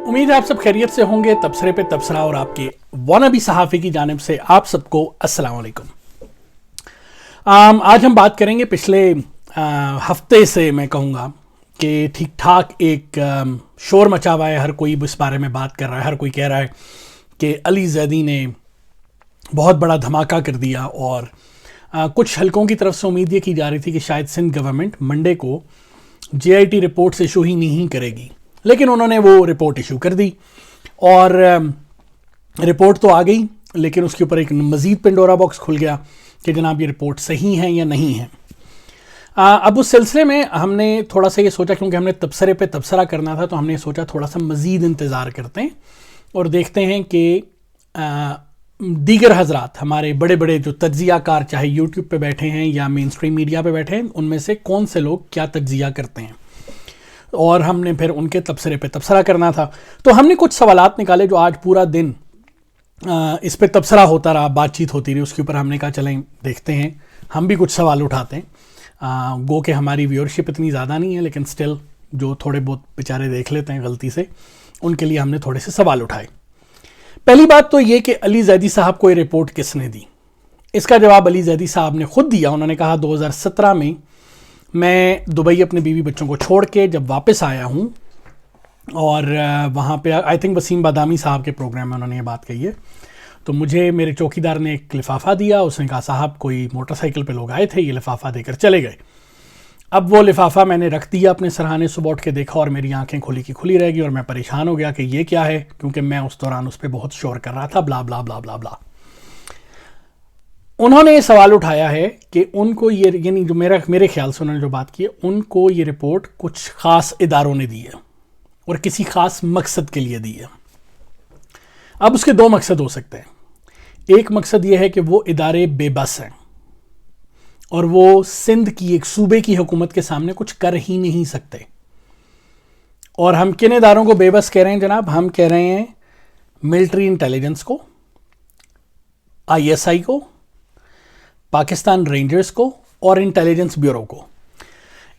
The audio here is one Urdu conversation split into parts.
امید ہے آپ سب خیریت سے ہوں گے. تبصرے پہ تبصرہ اور آپ کے وانبی صحافی کی جانب سے آپ سب کو السلام علیکم. آج ہم بات کریں گے پچھلے ہفتے سے میں کہوں گا کہ ٹھیک ٹھاک ایک شور مچا ہوا ہے. ہر کوئی اس بارے میں بات کر رہا ہے. ہر کوئی کہہ رہا ہے کہ علی زیدی نے بہت بڑا دھماکہ کر دیا, اور کچھ حلقوں کی طرف سے امید یہ کی جا رہی تھی کہ شاید سندھ گورنمنٹ منڈے کو جے آئی ٹی رپورٹس ایشو ہی نہیں کرے گی, لیکن انہوں نے وہ رپورٹ ایشو کر دی. اور رپورٹ تو آ گئی, لیکن اس کے اوپر ایک مزید پنڈورا باکس کھل گیا کہ جناب یہ رپورٹ صحیح ہیں یا نہیں ہیں. اب اس سلسلے میں ہم نے تھوڑا سا یہ سوچا, کیونکہ ہم نے تبصرے پہ تبصرہ کرنا تھا, تو ہم نے سوچا تھوڑا سا مزید انتظار کرتے ہیں اور دیکھتے ہیں کہ دیگر حضرات ہمارے بڑے بڑے جو تجزیہ کار چاہے یوٹیوب پہ بیٹھے ہیں یا مین اسٹریم میڈیا پہ بیٹھے ہیں, ان میں سے کون سے لوگ کیا تجزیہ کرتے ہیں, اور ہم نے پھر ان کے تبصرے پہ تبصرہ کرنا تھا. تو ہم نے کچھ سوالات نکالے جو آج پورا دن اس پہ تبصرہ ہوتا رہا, بات چیت ہوتی رہی. اس کے اوپر ہم نے کہا چلیں دیکھتے ہیں, ہم بھی کچھ سوال اٹھاتے ہیں. گو کہ ہماری ویورشپ اتنی زیادہ نہیں ہے, لیکن سٹل جو تھوڑے بہت بیچارے دیکھ لیتے ہیں غلطی سے, ان کے لیے ہم نے تھوڑے سے سوال اٹھائے. پہلی بات تو یہ کہ علی زیدی صاحب کو یہ رپورٹ کس نے دی. اس کا جواب علی زیدی صاحب نے خود دیا. انہوں نے کہا 2017 میں میں دبئی اپنے بیوی بچوں کو چھوڑ کے جب واپس آیا ہوں, اور وہاں پہ آئی تھنک وسیم بادامی صاحب کے پروگرام میں انہوں نے یہ بات کہی ہے, تو مجھے میرے چوکیدار نے ایک لفافہ دیا. اس نے کہا صاحب کوئی موٹر سائیکل پہ لوگ آئے تھے, یہ لفافہ دے کر چلے گئے. اب وہ لفافہ میں نے رکھ دیا اپنے سرہانے, صبح اٹھ کے دیکھا اور میری آنکھیں کھلی کی کھلی رہ گئی, اور میں پریشان ہو گیا کہ یہ کیا ہے, کیونکہ میں اس دوران اس پہ بہت شور کر رہا تھا, بلا بلا بلا بلا بلا. انہوں نے یہ سوال اٹھایا ہے کہ ان کو یہ, یعنی جو میرے خیال سے انہوں نے جو بات کی ہے, ان کو یہ رپورٹ کچھ خاص اداروں نے دی ہے اور کسی خاص مقصد کے لیے دی ہے. اب اس کے دو مقصد ہو سکتے ہیں. ایک مقصد یہ ہے کہ وہ ادارے بے بس ہیں اور وہ سندھ کی ایک صوبے کی حکومت کے سامنے کچھ کر ہی نہیں سکتے. اور ہم کن اداروں کو بے بس کہہ رہے ہیں جناب؟ ہم کہہ رہے ہیں ملٹری انٹیلیجنس کو, آئی ایس آئی کو, پاکستان رینجرز کو, اور انٹیلیجنس بیورو کو.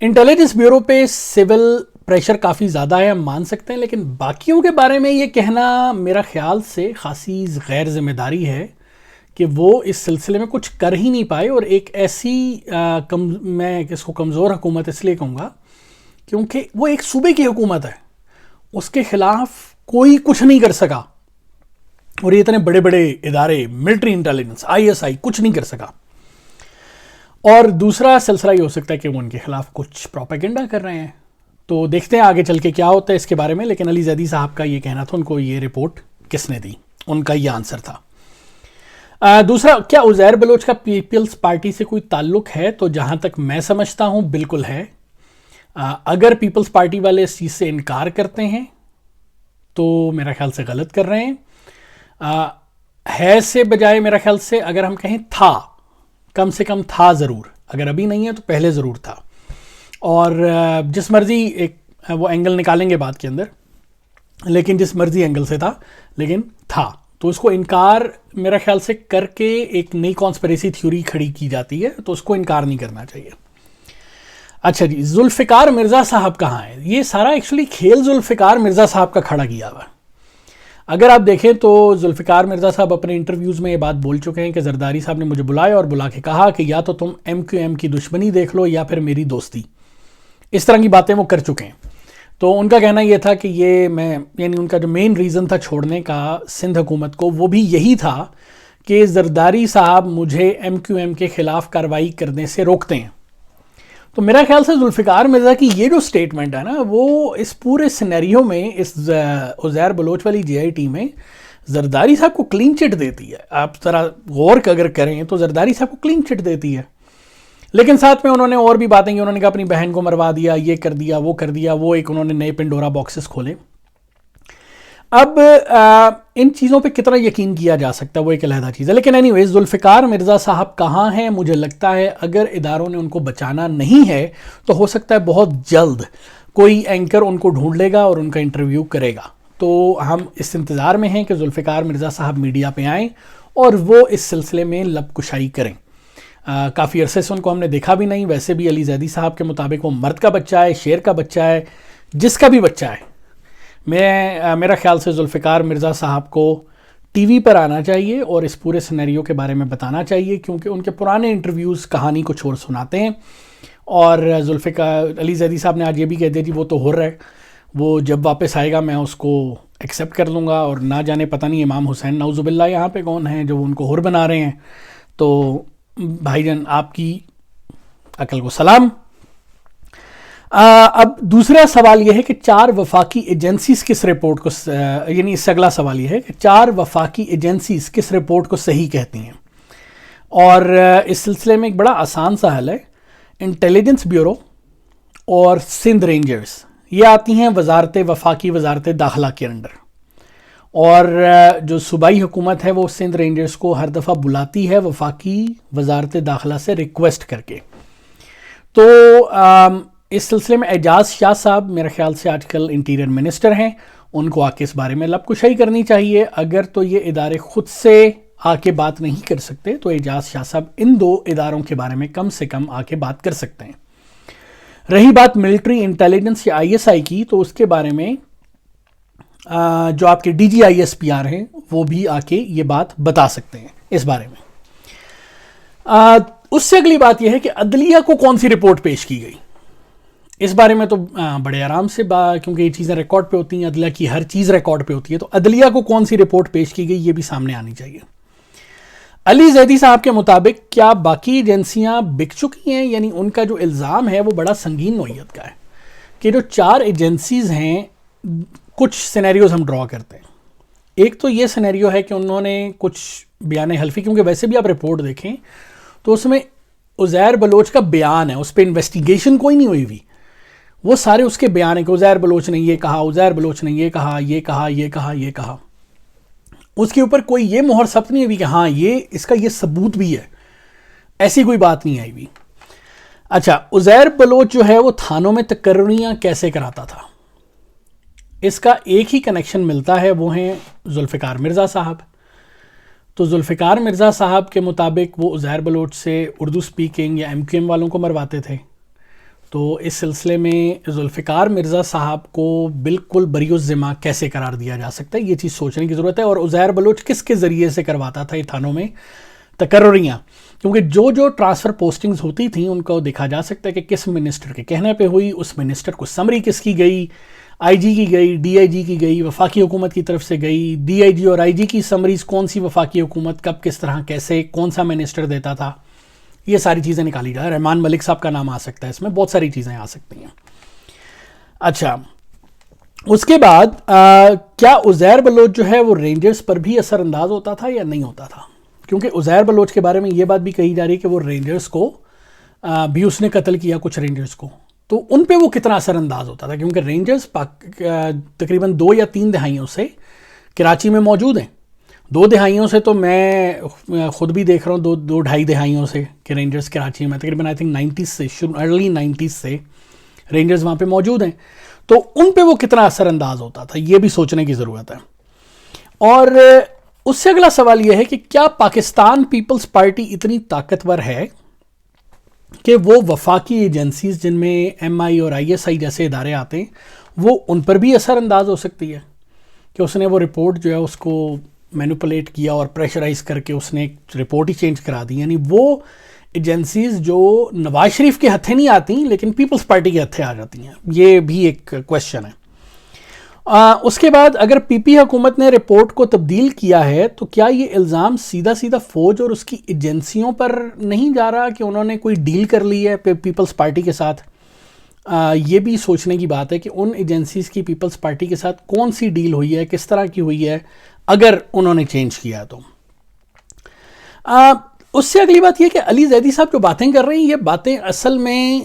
انٹیلیجنس بیورو پہ سول پریشر کافی زیادہ ہے, ہم مان سکتے ہیں, لیکن باقیوں کے بارے میں یہ کہنا میرا خیال سے خاصی غیر ذمہ داری ہے کہ وہ اس سلسلے میں کچھ کر ہی نہیں پائے. اور ایک ایسی میں اس کو کمزور حکومت اس لیے کہوں گا کیونکہ وہ ایک صوبے کی حکومت ہے, اس کے خلاف کوئی کچھ نہیں کر سکا, اور یہ اتنے بڑے بڑے ادارے military intelligence, I S I کچھ نہیں کر سکا. اور دوسرا سلسلہ یہ ہو سکتا ہے کہ وہ ان کے خلاف کچھ پروپیگنڈا کر رہے ہیں. تو دیکھتے ہیں آگے چل کے کیا ہوتا ہے اس کے بارے میں. لیکن علی زیدی صاحب کا یہ کہنا تھا, ان کو یہ رپورٹ کس نے دی, ان کا یہ آنسر تھا. دوسرا, کیا عزیر بلوچ کا پیپلز پارٹی سے کوئی تعلق ہے؟ تو جہاں تک میں سمجھتا ہوں بالکل ہے. اگر پیپلز پارٹی والے اس چیز سے انکار کرتے ہیں تو میرا خیال سے غلط کر رہے ہیں. ہے سے بجائے میرا خیال سے اگر ہم کہیں تھا, کم سے کم تھا ضرور, اگر ابھی نہیں ہے تو پہلے ضرور تھا. اور جس مرضی ایک وہ اینگل نکالیں گے بات کے اندر, لیکن جس مرضی اینگل سے تھا لیکن تھا, تو اس کو انکار میرا خیال سے کر کے ایک نئی کانسپریسی تھیوری کھڑی کی جاتی ہے, تو اس کو انکار نہیں کرنا چاہیے. اچھا جی, ذوالفقار مرزا صاحب کہاں ہیں؟ یہ سارا ایکچولی کھیل ذوالفقار مرزا صاحب کا کھڑا کیا ہوا ہے. اگر آپ دیکھیں تو ذوالفقار مرزا صاحب اپنے انٹرویوز میں یہ بات بول چکے ہیں کہ زرداری صاحب نے مجھے بلایا اور بلا کے کہا کہ یا تو تم ایم کیو ایم کی دشمنی دیکھ لو یا پھر میری دوستی. اس طرح کی باتیں وہ کر چکے ہیں. تو ان کا کہنا یہ تھا کہ یہ یعنی ان کا جو مین ریزن تھا چھوڑنے کا سندھ حکومت کو, وہ بھی یہی تھا کہ زرداری صاحب مجھے ایم کیو ایم کے خلاف کارروائی کرنے سے روکتے ہیں. تو میرا خیال سے ذوالفقار مرزا کی یہ جو سٹیٹمنٹ ہے نا, وہ اس پورے سینیریو میں, اس عزیر بلوچ والی جے آئی ٹی میں زرداری صاحب کو کلین چٹ دیتی ہے. آپ ذرا غور اگر کریں تو زرداری صاحب کو کلین چٹ دیتی ہے. لیکن ساتھ میں انہوں نے اور بھی باتیں کی. انہوں نے کہا اپنی بہن کو مروا دیا, یہ کر دیا, وہ کر دیا, وہ ایک انہوں نے نئے پنڈورا باکسز کھولے. اب ان چیزوں پہ کتنا یقین کیا جا سکتا ہے وہ ایک علیحدہ چیز ہے. لیکن اینی ویز ذوالفقار مرزا صاحب کہاں ہیں؟ مجھے لگتا ہے اگر اداروں نے ان کو بچانا نہیں ہے تو ہو سکتا ہے بہت جلد کوئی اینکر ان کو ڈھونڈ لے گا اور ان کا انٹرویو کرے گا. تو ہم اس انتظار میں ہیں کہ ذوالفقار مرزا صاحب میڈیا پہ آئیں اور وہ اس سلسلے میں لب کشائی کریں. کافی عرصے سے ان کو ہم نے دیکھا بھی نہیں. ویسے بھی علی زیدی صاحب کے مطابق وہ مرد کا بچہ ہے, شیر کا بچہ ہے, جس کا بھی بچہ ہے, میرا خیال سے ذوالفقار مرزا صاحب کو ٹی وی پر آنا چاہیے اور اس پورے سینیریو کے بارے میں بتانا چاہیے، کیونکہ ان کے پرانے انٹرویوز کہانی کو چھوڑ سناتے ہیں. اور ذوالفقار علی زیدی صاحب نے آج یہ بھی کہہ دیا جی وہ تو ہو رہا ہے، وہ جب واپس آئے گا میں اس کو ایکسیپٹ کر لوں گا، اور نہ جانے پتہ نہیں امام حسین نعوذ باللہ یہاں پہ کون ہیں جو ان کو ہور بنا رہے ہیں. تو بھائی جان آپ کی عقل کو سلام. اب دوسرا سوال یہ ہے کہ 4 وفاقی ایجنسیز کس رپورٹ کو یعنی اس سے اگلا سوال یہ ہے کہ 4 وفاقی ایجنسیز کس رپورٹ کو صحیح کہتی ہیں. اور اس سلسلے میں ایک بڑا آسان سا حل ہے. انٹیلیجنس بیورو اور سندھ رینجرز یہ آتی ہیں وفاقی وزارت داخلہ کے انڈر، اور جو صوبائی حکومت ہے وہ سندھ رینجرز کو ہر دفعہ بلاتی ہے وفاقی وزارت داخلہ سے ریکویسٹ کر کے. تو اس سلسلے میں اعجاز شاہ صاحب میرے خیال سے آج کل انٹیریئر منسٹر ہیں، ان کو آ کے اس بارے میں لب کشائی کرنی چاہیے. اگر تو یہ ادارے خود سے آ کے بات نہیں کر سکتے تو اعجاز شاہ صاحب ان 2 اداروں کے بارے میں کم سے کم آ کے بات کر سکتے ہیں. رہی بات ملٹری انٹیلیجنس یا ISI کی، تو اس کے بارے میں جو آپ کے DGISPR ہیں وہ بھی آ کے یہ بات بتا سکتے ہیں اس بارے میں. اس سے اگلی بات یہ ہے کہ عدلیہ کو کون سی رپورٹ پیش کی گئی. اس بارے میں تو بڑے آرام سے کیونکہ یہ چیزیں ریکارڈ پہ ہوتی ہیں، عدلیہ کی ہر چیز ریکارڈ پہ ہوتی ہے، تو عدلیہ کو کون سی رپورٹ پیش کی گئی یہ بھی سامنے آنی چاہیے. علی زیدی صاحب کے مطابق کیا باقی ایجنسیاں بک چکی ہیں؟ یعنی ان کا جو الزام ہے وہ بڑا سنگین نوعیت کا ہے کہ جو 4 ایجنسیز ہیں، کچھ سینیریوز ہم ڈرا کرتے ہیں. ایک تو یہ سینیریو ہے کہ انہوں نے کچھ بیان حلفی، کیونکہ ویسے بھی آپ رپورٹ دیکھیں تو اس میں عزیر بلوچ کا بیان ہے، اس پہ انویسٹیگیشن کوئی نہیں ہوئی ہوئی، وہ سارے اس کے بیان ہیں کہ عزیر بلوچ نے یہ کہا، عزیر بلوچ نے یہ کہا، یہ کہا، یہ کہا، یہ کہا. اس کے اوپر کوئی یہ مہر ثبت نہیں ہوئی کہ ہاں یہ اس کا یہ ثبوت بھی ہے، ایسی کوئی بات نہیں آئی ہوئی. اچھا، عزیر بلوچ جو ہے وہ تھانوں میں تقرریاں کیسے کراتا تھا؟ اس کا ایک ہی کنیکشن ملتا ہے، وہ ہیں ذوالفقار مرزا صاحب. تو ذوالفقار مرزا صاحب کے مطابق وہ عزیر بلوچ سے اردو سپیکنگ یا MQM والوں کو مرواتے تھے. تو اس سلسلے میں ذوالفقار مرزا صاحب کو بالکل بری الذمہ کیسے قرار دیا جا سکتا ہے، یہ چیز سوچنے کی ضرورت ہے. اور عزیر بلوچ کس کے ذریعے سے کرواتا تھا یہ تھانوں میں تقرریاں؟ کیونکہ جو ٹرانسفر پوسٹنگز ہوتی تھیں ان کو دیکھا جا سکتا ہے کہ کس منسٹر کے کہنے پہ ہوئی، اس منسٹر کو سمری کس کی گئی، IG کی گئی، DIG کی گئی، وفاقی حکومت کی طرف سے گئی. DIG اور IG کی سمریز کون سی وفاقی حکومت کب کس طرح کیسے کون سا منسٹر دیتا تھا، یہ ساری چیزیں نکالی جائے. رحمان ملک صاحب کا نام آ سکتا ہے اس میں، بہت ساری چیزیں آ سکتی ہیں. اچھا، اس کے بعد کیا عزیر بلوچ جو ہے وہ رینجرز پر بھی اثر انداز ہوتا تھا یا نہیں ہوتا تھا؟ کیونکہ عزیر بلوچ کے بارے میں یہ بات بھی کہی جا رہی ہے کہ وہ رینجرز کو بھی اس نے قتل کیا، کچھ رینجرز کو. تو ان پہ وہ کتنا اثر انداز ہوتا تھا؟ کیونکہ رینجرز تقریباً 2 یا 3 دہائیوں سے کراچی میں موجود ہیں. 2 دہائیوں سے تو میں خود بھی دیکھ رہا ہوں، 2-2.5 دہائیوں سے کہ رینجرز کراچی میں تقریباً آئی تھنک 90s سے ارلی 90s سے رینجرز وہاں پہ موجود ہیں. تو ان پہ وہ کتنا اثر انداز ہوتا تھا یہ بھی سوچنے کی ضرورت ہے. اور اس سے اگلا سوال یہ ہے کہ کیا پاکستان پیپلز پارٹی اتنی طاقتور ہے کہ وہ وفاقی ایجنسیز جن میں MI اور ISI جیسے ادارے آتے ہیں وہ ان پر بھی اثر انداز ہو سکتی ہے کہ اس نے وہ رپورٹ جو ہے اس کو مینوپولیٹ کیا اور پریشرائز کر کے اس نے ایک رپورٹ ہی چینج کرا دی. یعنی وہ ایجنسیز جو نواز شریف کے ہتھے نہیں آتی لیکن پیپلز پارٹی کے ہتھے آ جاتی ہیں، یہ بھی ایک کویشچن ہے. اس کے بعد اگر PP حکومت نے رپورٹ کو تبدیل کیا ہے تو کیا یہ الزام سیدھا فوج اور اس کی ایجنسیوں پر نہیں جا رہا کہ انہوں نے کوئی ڈیل کر لی ہے پیپلز پارٹی کے ساتھ؟ یہ بھی سوچنے کی بات ہے کہ ان ایجنسیز کی پیپلز پارٹی کے ساتھ کون سی ڈیل ہوئی ہے، کس طرح کی ہوئی ہے اگر انہوں نے چینج کیا تو. اس سے اگلی بات یہ کہ علی زیدی صاحب جو باتیں کر رہے ہیں یہ باتیں اصل میں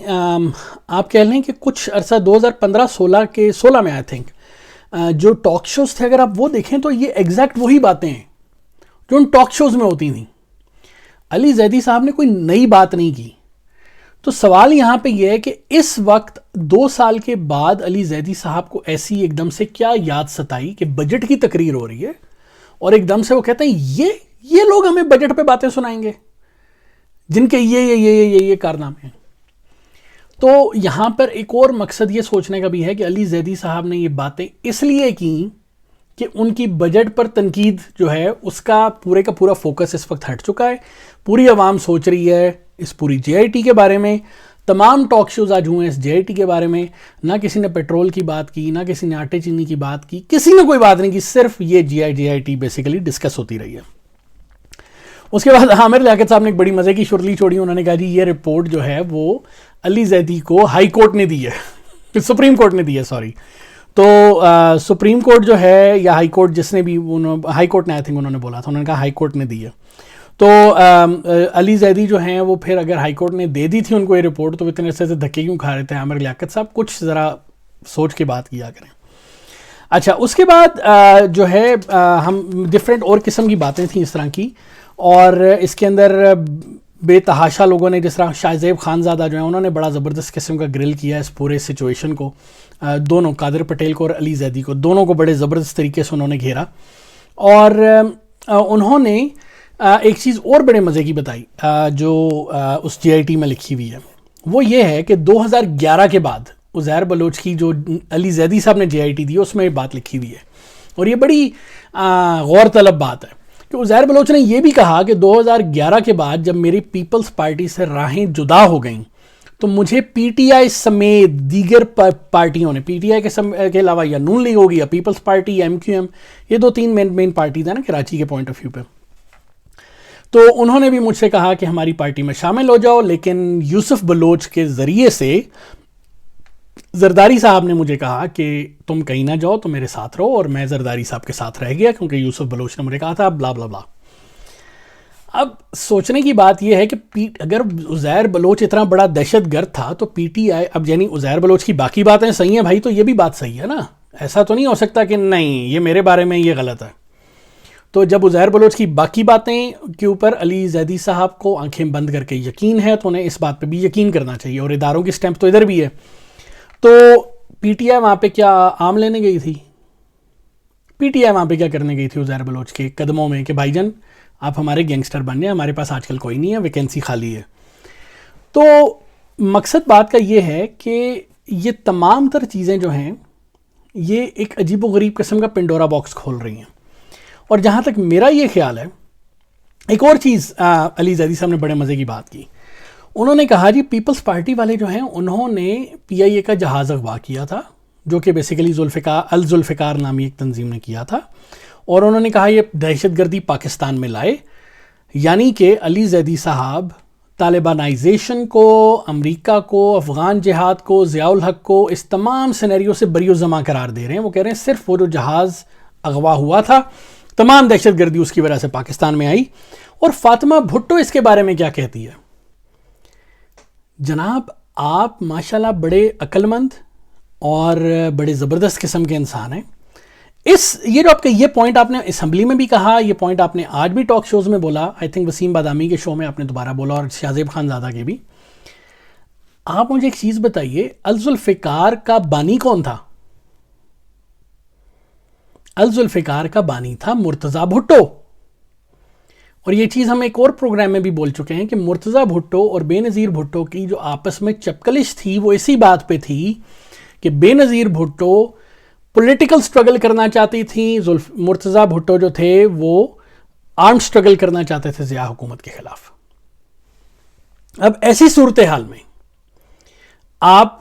آپ کہہ لیں کہ کچھ عرصہ 2015-16 میں آئی تھنک جو ٹاک شوز تھے، اگر آپ وہ دیکھیں تو یہ ایگزیکٹ وہی باتیں ہیں جو ان ٹاک شوز میں ہوتی تھیں. علی زیدی صاحب نے کوئی نئی بات نہیں کی. تو سوال یہاں پہ یہ ہے کہ اس وقت 2 سال کے بعد علی زیدی صاحب کو ایسی ایک دم سے کیا یاد ستائی کہ بجٹ کی تقریر ہو رہی ہے اور ایک دم سے وہ کہتے ہیں یہ لوگ ہمیں بجٹ پہ باتیں سنائیں گے جن کے یہ کارنامے ہیں. تو یہاں پر ایک اور مقصد یہ سوچنے کا بھی ہے کہ علی زیدی صاحب نے یہ باتیں اس لیے کی کہ ان کی بجٹ پر تنقید جو ہے اس کا پورا فوکس اس وقت ہٹ چکا ہے. پوری عوام سوچ رہی ہے اس پوری جے آئی ٹی کے بارے میں. تمام ٹاک شوز آج ہوئے ہیں اس جے آئی ٹی کے بارے میں. نہ کسی نے پیٹرول کی بات کی, نہ کسی نے آٹے چینی کی بات کی, کسی نے کوئی بات نہیں کی, صرف یہ جے آئی ٹی بیسیکلی ڈسکس ہوتی رہی ہے. اس کے بعد عامر لیاقت صاحب نے ایک بڑی مزے کی شرلی چھوڑی. انہوں نے کہا جی یہ رپورٹ جو ہے وہ علی زیدی کو ہائی کورٹ نے دی ہے, سپریم کورٹ نے دی ہے, سوری. تو سپریم کورٹ جو ہے یا ہائی کورٹ, جس نے بھی, ہائی کورٹ نے آئی تھنک انہوں نے بولا تھا, انہوں نے کہا ہائی کورٹ نے دی ہے. تو علی زیدی جو ہیں وہ پھر اگر ہائی کورٹ نے دے دی تھی ان کو یہ رپورٹ تو اتنے سے دھکے کیوں کھا رہے تھے عامر لیاقت صاحب؟ کچھ ذرا سوچ کے بات کیا کریں. اچھا, اس کے بعد جو ہے ہم ڈفرینٹ اور قسم کی باتیں تھیں اس طرح کی, اور اس کے اندر بے تحاشا لوگوں نے, جس طرح شاہ زیب خانزادہ جو ہیں انہوں نے بڑا زبردست قسم کا گرل کیا اس پورے سچویشن کو, دونوں قادر پٹیل کو اور علی زیدی کو, دونوں کو بڑے زبردست طریقے سے انہوں نے گھیرا. اور انہوں نے ایک چیز اور بڑے مزے کی بتائی جو اس جے آئی ٹی میں لکھی ہوئی ہے, وہ یہ ہے کہ 2011 کے بعد عزیر بلوچ کی جو علی زیدی صاحب نے جے آئی ٹی دی اس میں یہ بات لکھی ہوئی ہے, اور یہ بڑی غور طلب بات ہے کہ عزیر بلوچ نے یہ بھی کہا کہ 2011 کے بعد جب میری پیپلز پارٹی سے راہیں جدا ہو گئیں تو مجھے پی ٹی آئی سمیت دیگر پارٹیوں نے, پی ٹی آئی کے علاوہ یا نون لیگ ہوگی یا پیپلز پارٹی یا ایم کیو ایم, یہ 2-3 مین پارٹیز ہیں نا کراچی کے پوائنٹ آف ویو پہ, تو انہوں نے بھی مجھ سے کہا کہ ہماری پارٹی میں شامل ہو جاؤ. لیکن یوسف بلوچ کے ذریعے سے زرداری صاحب نے مجھے کہا کہ تم کہیں نہ جاؤ, تم میرے ساتھ رہو, اور میں زرداری صاحب کے ساتھ رہ گیا کیونکہ یوسف بلوچ نے مجھے کہا تھا بلا بلا بلا. اب سوچنے کی بات یہ ہے کہ اگر عزیر بلوچ اتنا بڑا دہشت گرد تھا تو پی ٹی آئی, اب یعنی عزیر بلوچ کی باقی باتیں صحیح ہیں بھائی, تو یہ بھی بات صحیح ہے نا. ایسا تو نہیں ہو سکتا کہ نہیں یہ میرے بارے میں یہ غلط ہے. تو جب عزیر بلوچ کی باقی باتیں کے اوپر علی زیدی صاحب کو آنکھیں بند کر کے یقین ہے تو انہیں اس بات پہ بھی یقین کرنا چاہیے, اور اداروں کی سٹیمپ تو ادھر بھی ہے. تو پی ٹی آئی وہاں پہ کیا آم لینے گئی تھی؟ پی ٹی آئی وہاں پہ کیا کرنے گئی تھی عزیر بلوچ کے قدموں میں کہ بھائی جان آپ ہمارے گینگسٹر بن جائیں, ہمارے پاس آج کل کوئی نہیں ہے, ویکینسی خالی ہے. تو مقصد بات کا یہ ہے کہ یہ تمام تر چیزیں جو ہیں یہ ایک عجیب و غریب قسم کا پنڈورا باکس کھول رہی ہیں. اور جہاں تک میرا یہ خیال ہے, ایک اور چیز علی زیدی صاحب نے بڑے مزے کی بات کی. انہوں نے کہا جی پیپلز پارٹی والے جو ہیں انہوں نے پی آئی اے کا جہاز اغوا کیا تھا, جو کہ بیسیکلی الذوالفقار نامی ایک تنظیم نے کیا تھا, اور انہوں نے کہا یہ دہشت گردی پاکستان میں لائے. یعنی کہ علی زیدی صاحب طالبانائزیشن کو, امریکہ کو, افغان جہاد کو, ضیاء الحق کو, اس تمام سینیریو سے بری و زماں قرار دے رہے ہیں. وہ کہہ رہے ہیں صرف وہ جو جہاز اغوا ہوا تھا, تمام دہشت گردی اس کی وجہ سے پاکستان میں آئی. اور فاطمہ بھٹو اس کے بارے میں کیا کہتی ہے؟ جناب آپ ماشاءاللہ بڑے عقل مند اور بڑے زبردست قسم کے انسان ہیں. یہ جو آپ کا یہ پوائنٹ آپ نے اسمبلی میں بھی کہا, یہ پوائنٹ آپ نے آج بھی ٹاک شوز میں بولا, آئی تھنک وسیم بادامی کے شو میں آپ نے دوبارہ بولا, اور شاہ زیب خانزادہ کے بھی. آپ مجھے ایک چیز بتائیے, الذوالفقار کا بانی کون تھا؟ الذوالفقار کا بانی تھا مرتضیٰ بھٹو. اور یہ چیز ہم ایک اور پروگرام میں بھی بول چکے ہیں کہ مرتضیٰ بھٹو اور بے نظیر بھٹو کی جو آپس میں چپکلش تھی وہ اسی بات پہ تھی کہ بے نظیر بھٹو پولیٹیکل سٹرگل کرنا چاہتی تھی, مرتضیٰ بھٹو جو تھے وہ آرم سٹرگل کرنا چاہتے تھے ضیاء حکومت کے خلاف. اب ایسی صورتحال میں آپ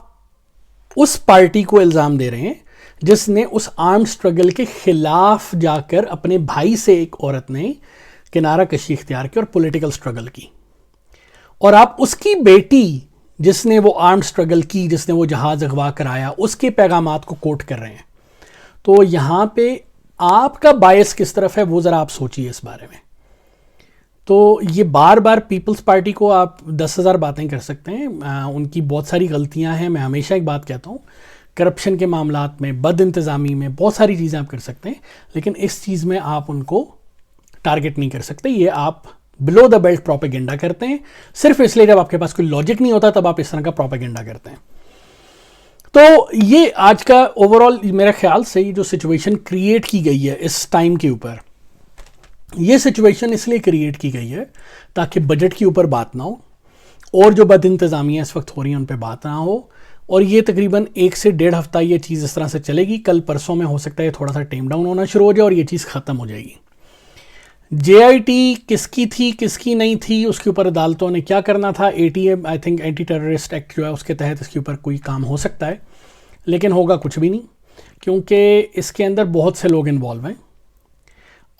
اس پارٹی کو الزام دے رہے ہیں جس نے اس آرم سٹرگل کے خلاف جا کر اپنے بھائی سے ایک عورت نے کنارہ کشی اختیار کی اور پولیٹیکل سٹرگل کی, اور آپ اس کی بیٹی جس نے وہ آرم سٹرگل کی, جس نے وہ جہاز اغوا کرایا, اس کے پیغامات کو کوٹ کر رہے ہیں. تو یہاں پہ آپ کا باعث کس طرف ہے وہ ذرا آپ سوچیے اس بارے میں. تو یہ بار بار پیپلز پارٹی کو آپ 10,000 باتیں کر سکتے ہیں, ان کی بہت ساری غلطیاں ہیں. میں ہمیشہ ایک بات کہتا ہوں, کرپشن کے معاملات میں, بد انتظامی میں بہت ساری چیزیں آپ کر سکتے ہیں, لیکن اس چیز میں آپ ان کو ٹارگٹ نہیں کر سکتے. یہ آپ بلو دا بیلٹ پروپیگنڈا کرتے ہیں صرف اس لیے جب آپ کے پاس کوئی لاجک نہیں ہوتا تب آپ اس طرح کا پروپیگنڈا کرتے ہیں. تو یہ آج کا اوورال میرے خیال سے جو سچویشن کریٹ کی گئی ہے اس ٹائم کے اوپر, یہ سچویشن اس لیے کریٹ کی گئی ہے تاکہ بجٹ کے اوپر بات نہ ہو, اور جو بد انتظامیاں اس وقت ہو رہی ہیں ان پہ بات نہ ہو. اور یہ تقریباً 1 سے 1.5 ہفتہ یہ چیز اس طرح سے چلے گی. کل پرسوں میں ہو سکتا ہے تھوڑا سا ٹیم ڈاؤن ہونا شروع ہو جائے اور یہ چیز ختم ہو جائے گی. JIT کس کی تھی کس کی نہیں تھی اس کے اوپر عدالتوں نے کیا کرنا تھا. ATM I think anti terrorist act جو ہے اس کے تحت اس کے اوپر کوئی کام ہو سکتا ہے, لیکن ہوگا کچھ بھی نہیں, کیونکہ اس کے اندر بہت سے لوگ انوالو ہیں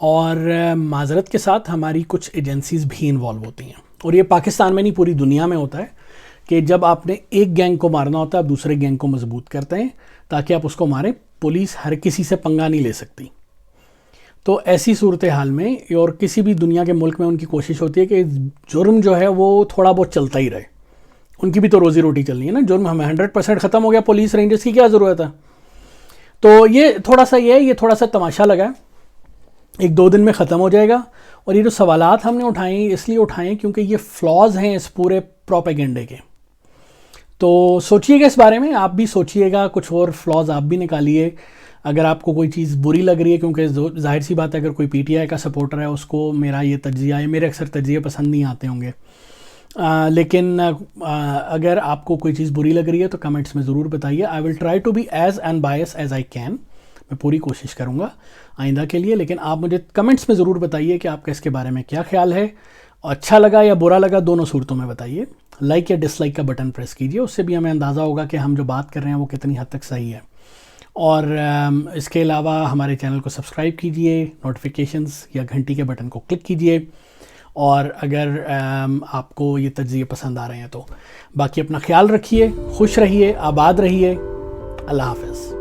اور معذرت کے ساتھ ہماری کچھ ایجنسیز بھی انوالو ہوتی ہیں. اور یہ پاکستان میں نہیں پوری دنیا میں ہوتا ہے کہ جب آپ نے ایک گینگ کو مارنا ہوتا ہے آپ دوسرے گینگ کو مضبوط کرتے ہیں تاکہ آپ اس کو ماریں. پولیس ہر کسی سے پنگا نہیں لے سکتی. تو ایسی صورتحال میں اور کسی بھی دنیا کے ملک میں ان کی کوشش ہوتی ہے کہ جرم جو ہے وہ تھوڑا بہت چلتا ہی رہے. ان کی بھی تو روزی روٹی چلنی ہے نا. جرم ہمیں 100% ختم ہو گیا, پولیس رینجرز کی کیا ضرورت ہے. تو یہ تھوڑا سا یہ تھوڑا سا تماشا لگا ہے, 1-2 دن میں ختم ہو جائے گا. اور یہ جو سوالات ہم نے اٹھائے اس لیے اٹھائیں کیونکہ یہ فلاز ہیں اس پورے پروپیگنڈے کے. تو سوچئے گا اس بارے میں, آپ بھی سوچئے گا, کچھ اور فلاز آپ بھی نکالیے. اگر آپ کو کوئی چیز بری لگ رہی ہے, کیونکہ ظاہر سی بات ہے اگر کوئی PTI کا سپورٹر ہے اس کو میرا یہ تجزیہ ہے, میرے اکثر تجزیے پسند نہیں آتے ہوں گے, لیکن اگر آپ کو کوئی چیز بری لگ رہی ہے تو کمنٹس میں ضرور بتائیے. I will try to be as unbiased as I can. میں پوری کوشش کروں گا آئندہ کے لیے, لیکن آپ مجھے کمنٹس میں ضرور بتائیے کہ آپ کا اس کے بارے میں کیا خیال ہے. اچھا لگا یا برا لگا دونوں صورتوں میں بتائیے. لائک یا ڈس لائک کا بٹن پریس کیجیے, اس سے بھی ہمیں اندازہ ہوگا کہ ہم جو بات کر رہے ہیں وہ کتنی حد تک صحیح ہے. اور اس کے علاوہ ہمارے چینل کو سبسکرائب کیجئے, نوٹیفیکیشنز یا گھنٹی کے بٹن کو کلک کیجئے. اور اگر آپ کو یہ تجزیے پسند آ رہے ہیں تو باقی اپنا خیال رکھیے, خوش رہیے, آباد رہیے. اللہ حافظ.